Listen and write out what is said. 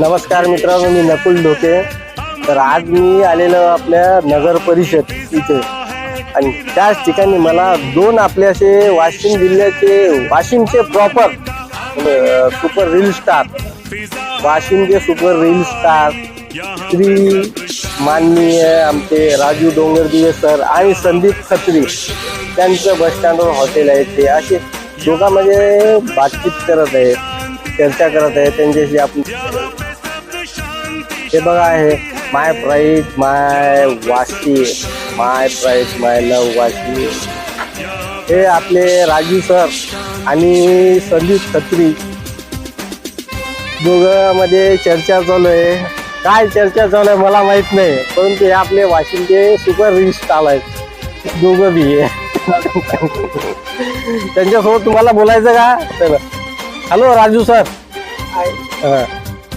नमस्कार मित्रांनो, मी नकुल ढोके. तर आज मी आलेलो आपल्या नगर परिषद इथे आणि त्याच ठिकाणी मला दोन आपले असे वाशिम जिल्ह्याचे वाशिमचे प्रॉपर सुपर रील स्टार वाशिमचे सुपर रील स्टार श्री माननीय आमचे राजू डोंगरदिवे सर आणि संदीप खत्री त्यांचं बस स्टँडवर हॉटेल आहे. ते असे दोघांमध्ये बातचीत करत आहेत, चर्चा करत आहे त्यांच्याशी. आपण हे बघा आहे माय प्राईड माय वाशी, माय प्राईड माय लव वाशी. हे आपले राजू सर आणि संदीप खत्री दोघांमध्ये चर्चा चालू आहे. काय चर्चा चालू आहे मला माहित नाही, परंतु हे आपले वाशिमचे सुपर रील स्टार आहेत दोघं बी. त्यांच्यासोबत तुम्हाला बोलायचं का? Hello Raju sir.